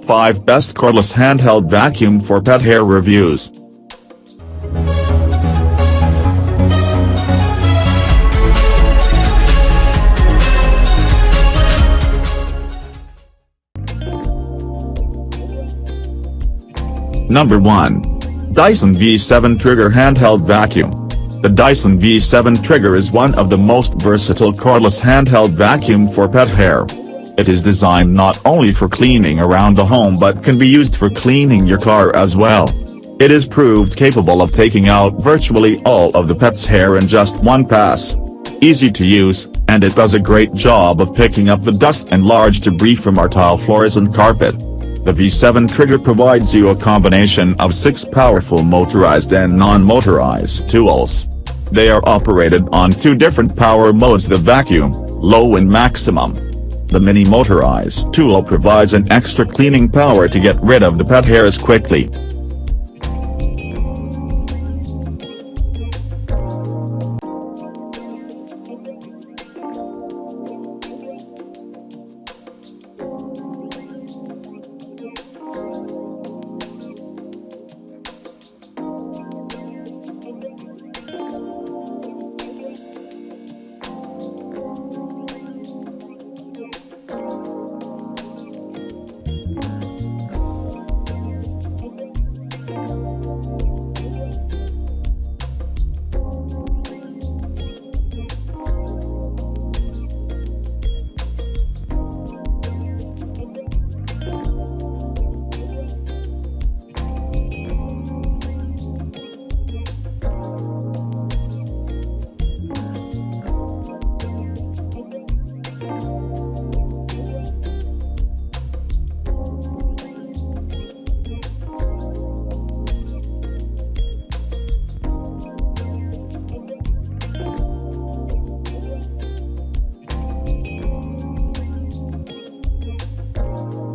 5 Best Cordless Handheld Vacuum for Pet Hair Reviews. Number 1. Dyson V7 Trigger Handheld Vacuum. The Dyson V7 Trigger is one of the most versatile cordless handheld vacuum for pet hair. It is designed not only for cleaning around the home but can be used for cleaning your car as well. It is proved capable of taking out virtually all of the pet's hair in just one pass. Easy to use, and it does a great job of picking up the dust and large debris from our tile floors and carpet. The V7 Trigger provides you a combination of 6 powerful motorized and non-motorized tools. They are operated on 2 different power modes: the vacuum, low and maximum. The mini motorized tool provides an extra cleaning power to get rid of the pet hairs quickly.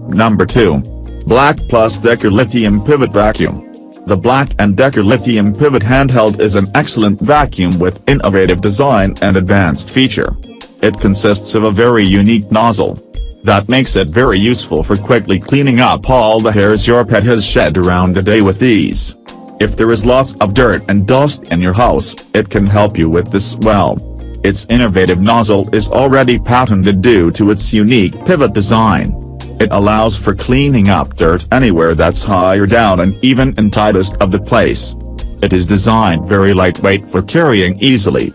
Number 2. Black + Decker Lithium Pivot Vacuum. The Black & Decker Lithium Pivot Handheld is an excellent vacuum with innovative design and advanced feature. It consists of a very unique nozzle that makes it very useful for quickly cleaning up all the hairs your pet has shed around the day with ease. If there is lots of dirt and dust in your house, it can help you with this well. Its innovative nozzle is already patented due to its unique pivot design. It allows for cleaning up dirt anywhere that's high or down and even in tightest of the place. It is designed very lightweight for carrying easily.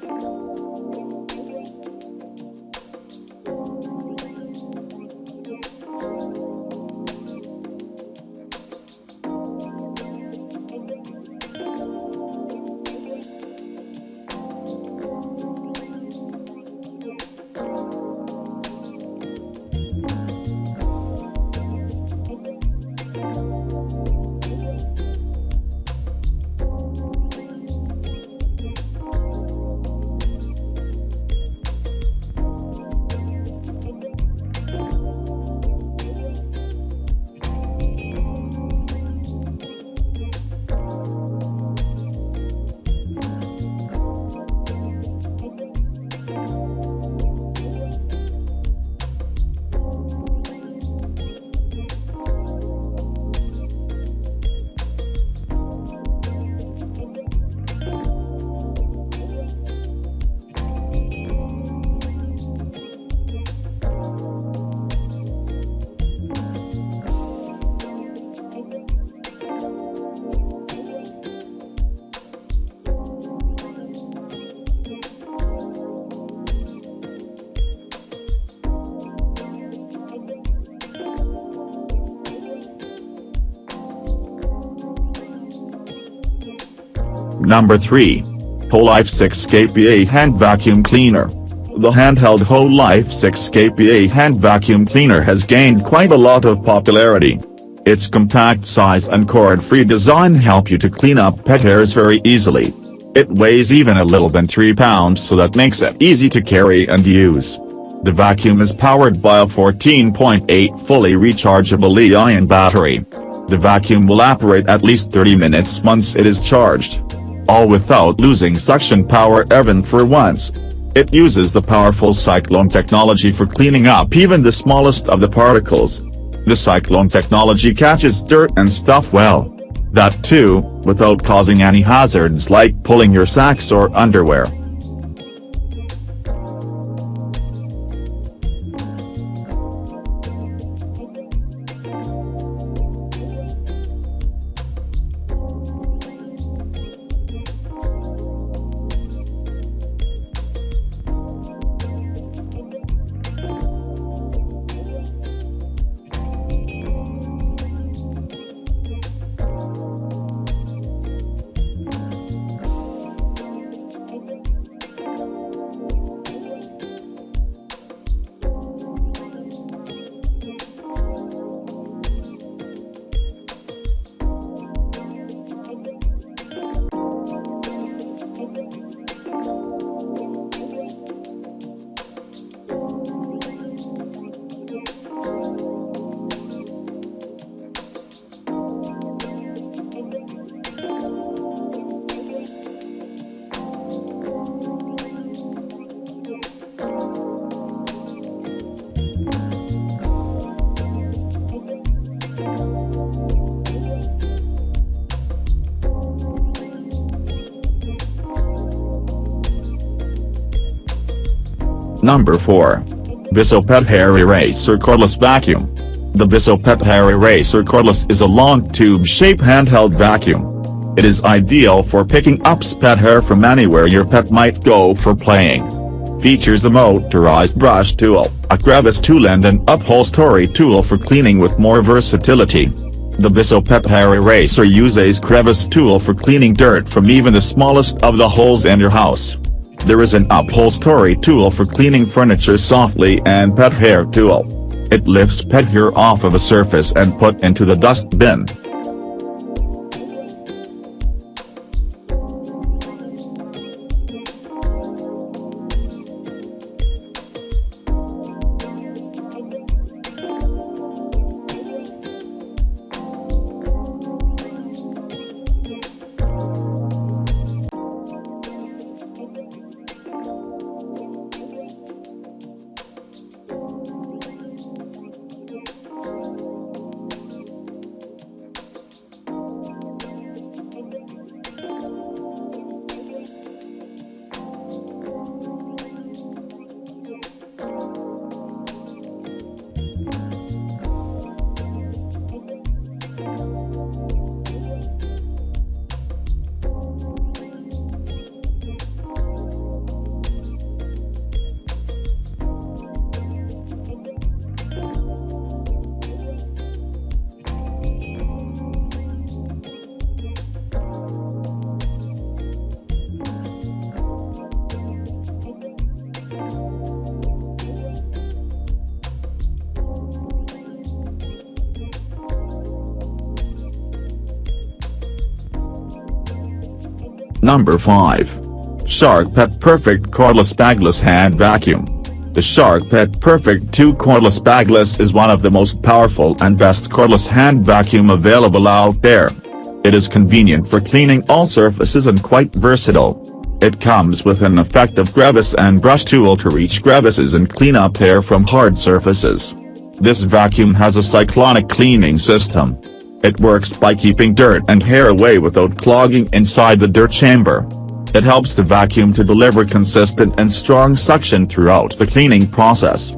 Number 3. Whole-Life 6 kPa Hand Vacuum Cleaner. The handheld Whole-Life 6 kPa hand vacuum cleaner has gained quite a lot of popularity. Its compact size and cord-free design help you to clean up pet hairs very easily. It weighs even a little than 3 pounds, so that makes it easy to carry and use. The vacuum is powered by a 14.8 fully rechargeable Li-ion battery. The vacuum will operate at least 30 minutes once it is charged, all without losing suction power even for once. It uses the powerful cyclone technology for cleaning up even the smallest of the particles. The cyclone technology catches dirt and stuff well. That too, without causing any hazards like pulling your socks or underwear. Number 4. Bissell Pet Hair Eraser Cordless Vacuum. The Bissell Pet Hair Eraser Cordless is a long tube-shaped handheld vacuum. It is ideal for picking up pet hair from anywhere your pet might go for playing. Features a motorized brush tool, a crevice tool and an upholstery tool for cleaning with more versatility. The Bissell Pet Hair Eraser uses crevice tool for cleaning dirt from even the smallest of the holes in your house. There is an upholstery tool for cleaning furniture softly and pet hair tool. It lifts pet hair off of a surface and put into the dust bin. Number 5. Shark Pet Perfect Cordless Bagless Hand Vacuum. The Shark Pet Perfect 2 Cordless Bagless is one of the most powerful and best cordless hand vacuum available out there. It is convenient for cleaning all surfaces and quite versatile. It comes with an effective crevice and brush tool to reach crevices and clean up hair from hard surfaces. This vacuum has a cyclonic cleaning system. It works by keeping dirt and hair away without clogging inside the dirt chamber. It helps the vacuum to deliver consistent and strong suction throughout the cleaning process.